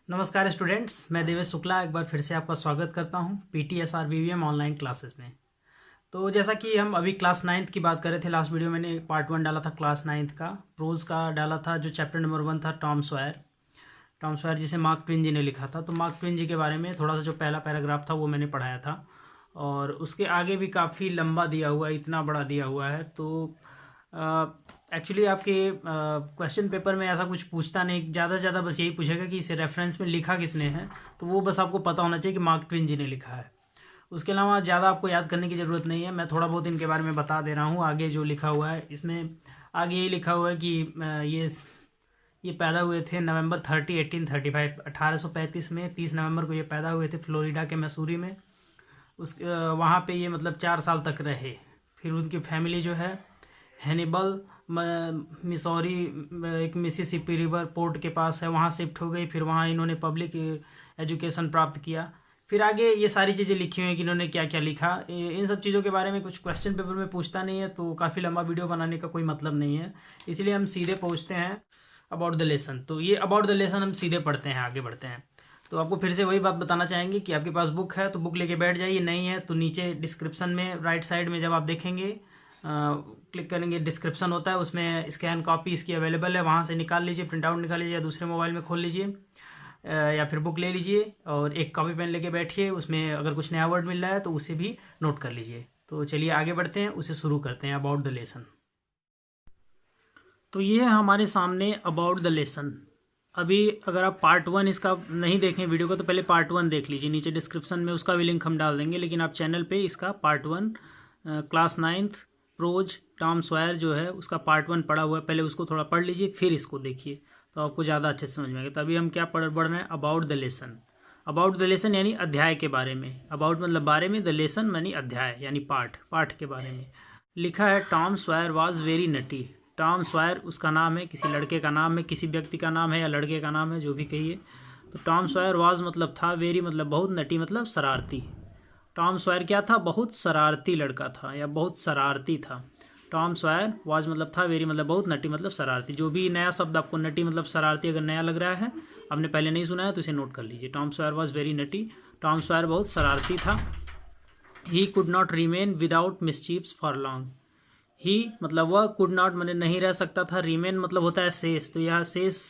नमस्कार स्टूडेंट्स, मैं देवेश शुक्ला एक बार फिर से आपका स्वागत करता हूं PTSR-BVM ऑनलाइन क्लासेस में। तो जैसा कि हम अभी क्लास 9th की बात कर रहे थे, लास्ट वीडियो मैंने पार्ट 1 डाला था क्लास 9th का, प्रोज का डाला था जो चैप्टर नंबर 1 था टॉम सॉयर जिसे मार्क ट्वेन जी ने लिखा था। तो मार्क ट्वेन जी के बारे में थोड़ा सा जो पहला पैराग्राफ था वो मैंने पढ़ाया था और उसके आगे भी काफ़ी लंबा दिया हुआ है, इतना बड़ा दिया हुआ है। तो एक्चुअली आपके क्वेश्चन पेपर में ऐसा कुछ पूछता नहीं, ज़्यादा से ज़्यादा बस यही पूछेगा कि इसे रेफरेंस में लिखा किसने है, तो वो बस आपको पता होना चाहिए कि मार्क ट्वेन जी ने लिखा है। उसके अलावा ज़्यादा आपको याद करने की ज़रूरत नहीं है, मैं थोड़ा बहुत इनके बारे में बता दे रहा हूँ। आगे जो लिखा हुआ है इसमें आगे यही लिखा हुआ है कि ये पैदा हुए थे नवंबर 30 1835 1835 में 30 नवंबर को ये पैदा हुए थे फ्लोरिडा के मैसूरी में। वहाँ पे ये मतलब 4 साल तक रहे। फिर उनकी फैमिली जो है हैनिबल मिसौरी एक मिसिसिपी रिवर पोर्ट के पास है, वहाँ शिफ्ट हो गई। फिर वहाँ इन्होंने पब्लिक एजुकेशन प्राप्त किया। फिर आगे ये सारी चीज़ें लिखी हुई हैं कि इन्होंने क्या क्या लिखा। इन सब चीज़ों के बारे में कुछ क्वेश्चन पेपर में पूछता नहीं है, तो काफ़ी लंबा वीडियो बनाने का कोई मतलब नहीं है, इसलिए हम सीधे पहुँचते हैं अबाउट द लेसन। तो ये अबाउट द लेसन हम सीधे पढ़ते हैं, आगे बढ़ते हैं। तो आपको फिर से वही बात बताना चाहेंगे कि आपके पास बुक है तो बुक लेके बैठ जाइए, नहीं है तो नीचे डिस्क्रिप्शन में राइट साइड में जब आप देखेंगे क्लिक करेंगे डिस्क्रिप्शन होता है, उसमें स्कैन कॉपी इसकी अवेलेबल है, वहाँ से निकाल लीजिए, प्रिंट आउट निकाल लीजिए या दूसरे मोबाइल में खोल लीजिए या फिर बुक ले लीजिए और एक कॉपी पेन लेके बैठिए। उसमें अगर कुछ नया वर्ड मिल रहा है तो उसे भी नोट कर लीजिए। तो चलिए आगे बढ़ते हैं, उसे शुरू करते हैं अबाउट द लेसन। तो ये है हमारे सामने अबाउट द लेसन। अभी अगर आप पार्ट 1 इसका नहीं देखें वीडियो को तो पहले पार्ट 1 देख लीजिए, नीचे डिस्क्रिप्शन में उसका भी लिंक हम डाल देंगे। लेकिन आप चैनल पे इसका part 1 class 9th prose Tom Sawyer जो है उसका पार्ट 1 पढ़ा हुआ है, पहले उसको थोड़ा पढ़ लीजिए फिर इसको देखिए तो आपको ज़्यादा अच्छे से समझ में आएगा। तभी हम क्या बढ़ रहे हैं, about the lesson. About the lesson यानी अध्याय के बारे में, अबाउट मतलब बारे में, द लेसन यानी अध्याय यानी पाठ के बारे में। लिखा है Tom Sawyer was very naughty. Tom Sawyer उसका नाम है, किसी लड़के का नाम है, किसी व्यक्ति का नाम है या लड़के का नाम है, जो भी कहिए। तो टॉम सॉयर वाज मतलब था, वेरी मतलब बहुत, नटी मतलब शरारती। टॉम सॉयर क्या था, बहुत शरारती लड़का था या बहुत शरारती था। टॉम सॉयर वाज मतलब था, वेरी मतलब बहुत, नटी मतलब शरारती। जो भी नया शब्द आपको नटी मतलब शरारती अगर नया लग रहा है, आपने पहले नहीं सुना है तो इसे नोट कर लीजिए। Tom Sawyer was very naughty, Tom Sawyer बहुत शरारती था। He could not remain without mischiefs for long. He मतलब वह, कुड नॉट मैंने नहीं रह सकता था, रिमेन मतलब होता है शेष। तो यहाँ शेष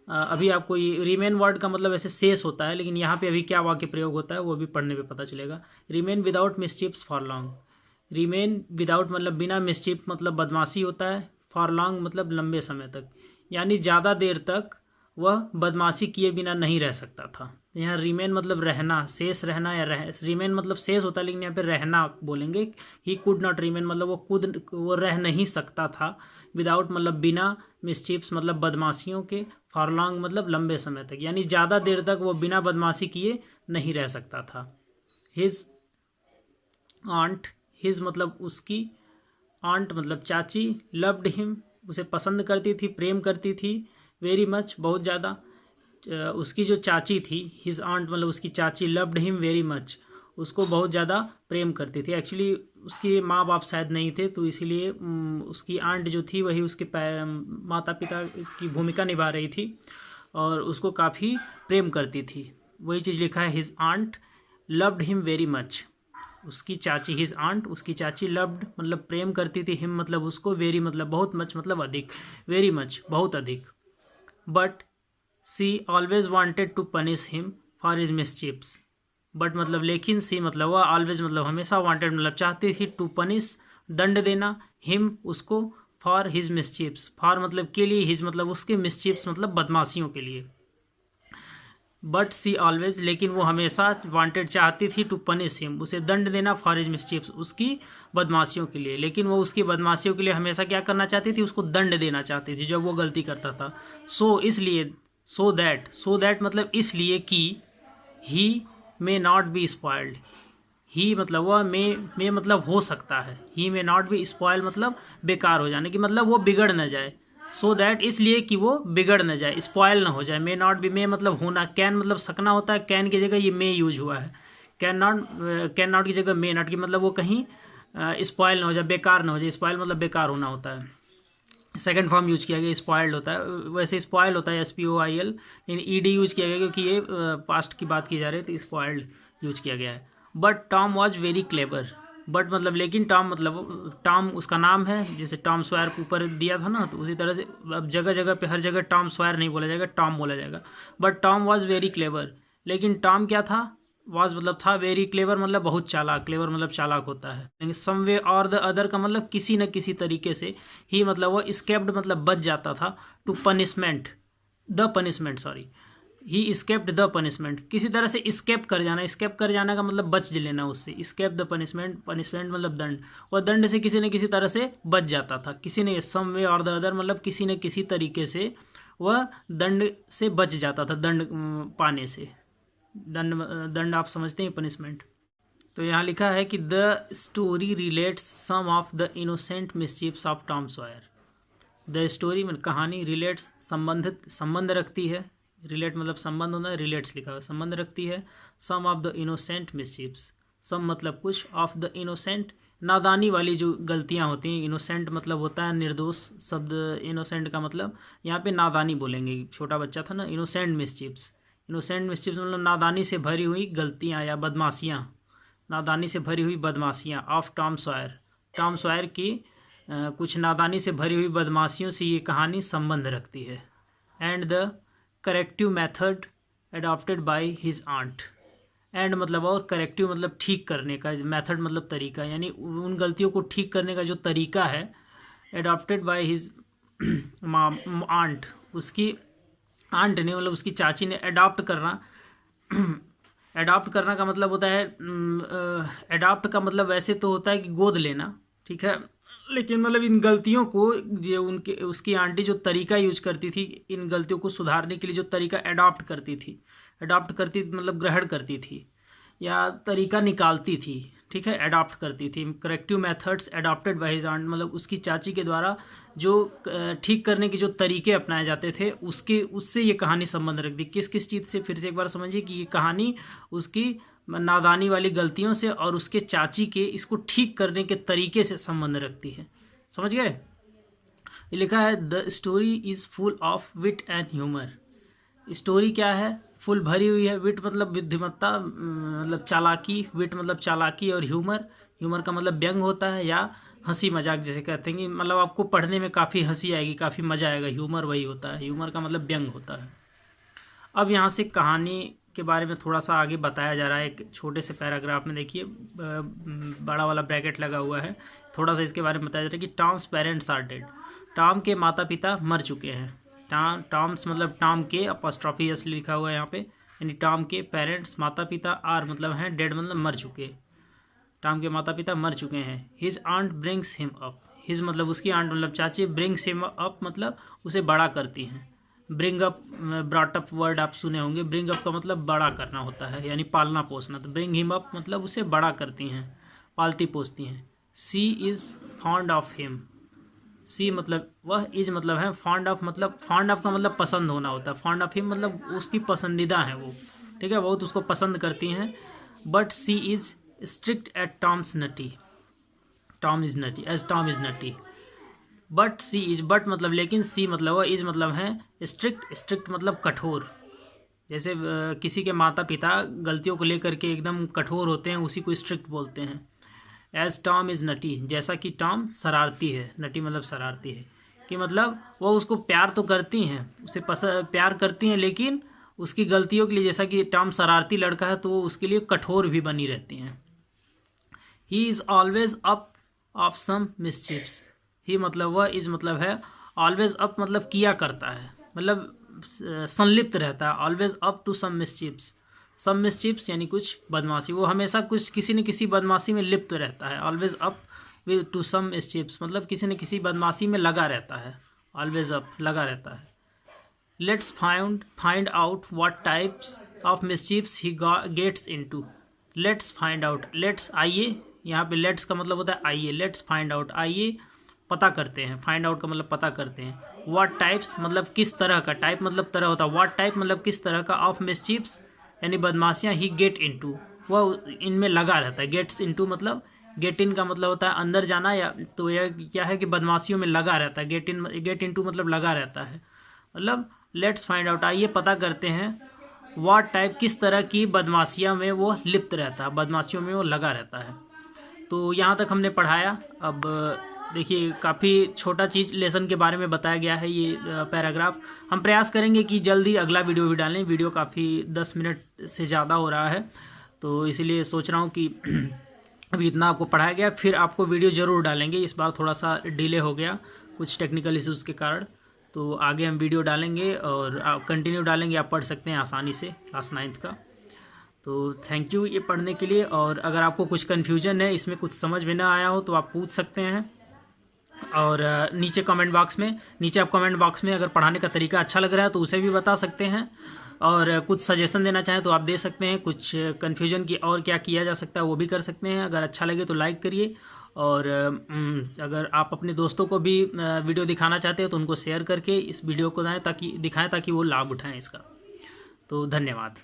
अभी आपको ये रिमेन वर्ड का मतलब ऐसे शेष होता है, लेकिन यहाँ पे अभी क्या वाक्य प्रयोग होता है वो भी पढ़ने पे पता चलेगा। Remain without mischiefs for long. Remain without मतलब बिना, मिसचिप मतलब बदमाशी होता है, फॉर लॉन्ग मतलब लंबे समय तक, यानी ज़्यादा देर तक वह बदमाशी किए बिना नहीं रह सकता था। यहाँ रिमेन मतलब रहना, शेष रहना या रिमेन मतलब शेष होता है, लेकिन यहाँ पे रहना बोलेंगे। ही कुड नॉट रिमेन मतलब वो रह नहीं सकता था। विदाउट मतलब बिना, मिसचिप्स मतलब बदमाशियों के, फॉर लॉन्ग मतलब लंबे समय तक, यानी ज़्यादा देर तक वो बिना बदमाशी किए नहीं रह सकता था। हिज आंट, हिज मतलब उसकी, आंट मतलब चाची, लव्ड हिम उसे पसंद करती थी, प्रेम करती थी, वेरी मच बहुत ज़्यादा। उसकी जो चाची थी, हिज आंट मतलब उसकी चाची, लव्ड हिम वेरी मच उसको बहुत ज़्यादा प्रेम करती थी। एक्चुअली उसके माँ बाप शायद नहीं थे, तो इसीलिए उसकी आंट जो थी वही उसके माता पिता की भूमिका निभा रही थी और उसको काफ़ी प्रेम करती थी। वही चीज़ लिखा है, his aunt loved him very much. उसकी चाची, हिज आंट उसकी चाची, लव्ड मतलब प्रेम करती थी, हिम मतलब उसको, वेरी मतलब बहुत, मच मतलब अधिक, वेरी मच बहुत अधिक। But she always wanted to punish him for his mischiefs. But मतलब लेकिन, सी मतलब वह, ऑलवेज मतलब हमेशा, वांटेड मतलब चाहती थी, टू पनिश दंड देना, हिम उसको, फॉर हिज मिसचिप्स फॉर मतलब के लिए, हिज मतलब उसके, मिसचिप्स मतलब बदमाशियों के लिए। बट सी ऑलवेज लेकिन वो हमेशा, वांटेड चाहती थी, टू पनिश हिम उसे दंड देना, फॉर हिज मिसचिप्स उसकी बदमाशियों के लिए। लेकिन वो उसकी बदमाशियों के लिए हमेशा क्या करना चाहती थी, उसको दंड देना चाहती थी जब वो गलती करता था। सो इसलिए, सो दैट मतलब इसलिए कि, ही मे नॉट बी स्पॉइल्ड। ही मतलब वह, मे मतलब हो सकता है, ही मे नॉट बी स्पॉइल्ड मतलब बेकार हो जाने की, मतलब वो बिगड़ न जाए। सो दैट इसलिए कि वो बिगड़ न जाए, स्पॉयल ना हो जाए। मे नॉट बी, मे मतलब होना, कैन मतलब सकना होता है, कैन की जगह ये मे यूज हुआ है। कैन नॉट की जगह मे नॉट की मतलब वो कहीं स्पॉयल ना हो जाए, बेकार ना हो जाए। स्पॉयल मतलब बेकार होना होता है। सेकंड फॉर्म यूज किया गया, स्पॉइल्ड होता है, वैसे स्पॉइल होता है SPOIL, लेकिन ED यूज किया गया क्योंकि ये पास्ट की बात की जा रही है, तो स्पॉइल्ड यूज किया गया है। But Tom was very clever, but मतलब लेकिन टॉम मतलब टॉम उसका नाम है, जैसे टॉम सॉयर ऊपर दिया था ना, तो उसी तरह से अब जगह जगह पे हर जगह टॉम सॉयर नहीं बोला जाएगा, टॉम बोला जाएगा। But Tom was very clever, लेकिन टॉम क्या था, वॉज मतलब था, वेरी क्लेवर मतलब बहुत चालाक, क्लेवर मतलब चालाक होता है। लेकिन सम वे और द अदर का मतलब किसी न किसी तरीके से ही मतलब वो स्केप्ड मतलब बच जाता था, to punishment the punishment, sorry, he escaped the punishment, किसी तरह से स्केप कर जाना, स्केप कर जाना का मतलब बच लेना उससे, स्केप द पनिशमेंट, पनिशमेंट मतलब दंड, वह दंड से किसी न किसी तरह से बच जाता था, किसी ने, सम वे और द अदर मतलब किसी न किसी तरीके से वह दंड से बच जाता था, दंड पाने से, दंड आप समझते हैं, पनिशमेंट। तो यहाँ लिखा है कि the story relates some of the innocent mischiefs of Tom Sawyer. The story में कहानी, रिलेट्स संबंधित, संबंध रखती है, रिलेट मतलब संबंध होना है, रिलेट्स लिखा हुआ संबंध रखती है, सम ऑफ द इनोसेंट मिसचीफ्स, सम मतलब कुछ, ऑफ द इनोसेंट नादानी वाली जो गलतियां होती हैं, इनोसेंट मतलब होता है निर्दोष शब्द, इनोसेंट का मतलब यहाँ पे नादानी बोलेंगे, छोटा बच्चा था ना, इनोसेंट मिसचीफ्स, इनोसेंट मिसचीफ्स मतलब नादानी से भरी हुई गलतियाँ या बदमाशियाँ, नादानी से भरी हुई बदमाशियाँ, of Tom Sawyer, Tom Sawyer की कुछ नादानी से भरी हुई बदमाशियों से ये कहानी संबंध रखती है। And the corrective method adopted by his aunt, and मतलब और करेक्टिव मतलब ठीक करने का, मेथड मतलब तरीका, यानी उन गलतियों को ठीक करने का जो तरीका है, अडॉप्टेड बाय हिज आंट, उसकी आंट ने मतलब उसकी चाची ने अडॉप्ट करना, अडॉप्ट करना का मतलब होता है, अडॉप्ट का मतलब वैसे तो होता है कि गोद लेना, ठीक है, लेकिन मतलब इन गलतियों को जो उनके उसकी आंटी जो तरीका यूज करती थी, इन गलतियों को सुधारने के लिए जो तरीका अडॉप्ट करती थी, अडॉप्ट करती मतलब ग्रहण करती थी या तरीका निकालती थी, ठीक है, अडॉप्ट करती थी, corrective methods adopted by his aunt मतलब उसकी चाची के द्वारा जो ठीक करने के जो तरीके अपनाए जाते थे, उससे ये कहानी संबंध रखती, किस किस चीज़ से, फिर से एक बार समझिए कि ये कहानी उसकी नादानी वाली गलतियों से और उसके चाची के इसको ठीक करने के तरीके से संबंध रखती है, समझ गए। ये लिखा है the story is full of wit and humour, story क्या है, फुल भरी हुई है, विट मतलब बुद्धिमत्ता मतलब चालाकी, विट मतलब चालाकी, और ह्यूमर, ह्यूमर का मतलब व्यंग होता है या हंसी मजाक, जैसे कहते हैं कि मतलब आपको पढ़ने में काफ़ी हंसी आएगी, काफ़ी मज़ा आएगा, ह्यूमर वही होता है, ह्यूमर का मतलब व्यंग होता है। अब यहाँ से कहानी के बारे में थोड़ा सा आगे बताया जा रहा है, एक छोटे से पैराग्राफ में देखिए, बड़ा वाला ब्रैकेट लगा हुआ है, थोड़ा सा इसके बारे में बताया जा रहा है कि Tom's parents are dead, Tom के माता पिता मर चुके हैं, टॉम्स मतलब टॉम के अपॉस्ट्रॉफी एस लिखा हुआ है यहाँ पे, यानी टॉम के पेरेंट्स माता पिता, आर मतलब हैं, डेड मतलब मर चुके, टॉम के माता पिता मर चुके हैं। His aunt brings him up, his मतलब उसकी आंट मतलब चाची, ब्रिंग्स हिम अप मतलब उसे बड़ा करती हैं, bring up brought up word आप सुने होंगे, ब्रिंग अप का मतलब बड़ा करना होता है, यानी पालना पोसना, तो ब्रिंग हिम अप मतलब उसे बड़ा करती हैं, पालती पोसती हैं। सी इज़ फॉन्ड ऑफ हिम, सी मतलब वह, इज मतलब है, फॉन्ड ऑफ मतलब, फॉन्ड ऑफ का मतलब पसंद होना होता है, फॉन्ड ऑफ हिम मतलब उसकी पसंदीदा है वो, ठीक है, बहुत उसको पसंद करती हैं। But she is strict at Tom's naughty, Tom is naughty, as Tom is naughty, but she is, but मतलब लेकिन, सी मतलब वह, इज मतलब है स्ट्रिक्ट, स्ट्रिक्ट मतलब कठोर, जैसे किसी के माता पिता गलतियों को लेकर के एकदम कठोर होते हैं, उसी को स्ट्रिक्ट बोलते हैं। एज टॉम इज़ नटी, जैसा कि टॉम शरारती है, नटी मतलब शरारती है, कि मतलब वो उसको प्यार तो करती हैं, उसे प्यार करती हैं, लेकिन उसकी गलतियों के लिए, जैसा कि टॉम शरारती लड़का है तो वो उसके लिए कठोर भी बनी रहती हैं। He is always up of some mischiefs, he मतलब वह, इज मतलब है, ऑलवेज अप मतलब किया करता है, मतलब संलिप्त रहता है, ऑलवेज अप टू सम मिसचिप्स, सम मिसचिप्स यानी कुछ बदमाशी, वो हमेशा कुछ किसी न किसी बदमाशी में लिप्त रहता है, always up with to some मिसचिप्स मतलब किसी न किसी बदमाशी में लगा रहता है, ऑलवेज अप लगा रहता है। Let's find out what types of mischiefs he gets into, let's find out, let's आइए, यहाँ पे लेट्स का मतलब होता है आइए, लेट्स फाइंड आउट आइए पता करते हैं, फाइंड आउट का मतलब पता करते हैं, व्हाट टाइप्स मतलब किस तरह का, टाइप मतलब तरह होता है, व्हाट टाइप मतलब किस तरह का, ऑफ मिसचिप्स यानी बदमाशियाँ, ही गेट इनटू वह इनमें लगा रहता है, गेट्स इनटू मतलब गेट इन का मतलब होता है अंदर जाना, या तो यह क्या है कि बदमाशियों में लगा रहता है। गेट इनटू मतलब लगा रहता है। मतलब लेट्स फाइंड आउट, आइए पता करते हैं व्हाट टाइप, किस तरह की बदमाशियाँ में वो लिप्त रहता है, बदमाशियों में वो लगा रहता है। तो यहाँ तक हमने पढ़ाया। अब देखिए काफ़ी छोटा चीज़ लेसन के बारे में बताया गया है ये पैराग्राफ। हम प्रयास करेंगे कि जल्दी अगला वीडियो भी डालें। वीडियो काफ़ी 10 मिनट से ज़्यादा हो रहा है, तो इसीलिए सोच रहा हूँ कि अभी इतना आपको पढ़ाया गया, फिर आपको वीडियो ज़रूर डालेंगे। इस बार थोड़ा सा डिले हो गया कुछ टेक्निकल इश्यूज़ के कारण, तो आगे हम वीडियो डालेंगे और आप कंटिन्यू डालेंगे, आप पढ़ सकते हैं आसानी से क्लास 9th का। तो थैंक यू ये पढ़ने के लिए। और अगर आपको कुछ कन्फ्यूजन है, इसमें कुछ समझ में ना आया हो, तो आप पूछ सकते हैं। और नीचे आप कमेंट बॉक्स में अगर पढ़ाने का तरीका अच्छा लग रहा है तो उसे भी बता सकते हैं। और कुछ सजेशन देना चाहें तो आप दे सकते हैं। कुछ कन्फ्यूजन की और क्या किया जा सकता है वो भी कर सकते हैं। अगर अच्छा लगे तो लाइक करिए। और अगर आप अपने दोस्तों को भी वीडियो दिखाना चाहते हैं तो उनको शेयर करके इस वीडियो को दिखाएं ताकि वो लाभ उठाएं इसका। तो धन्यवाद।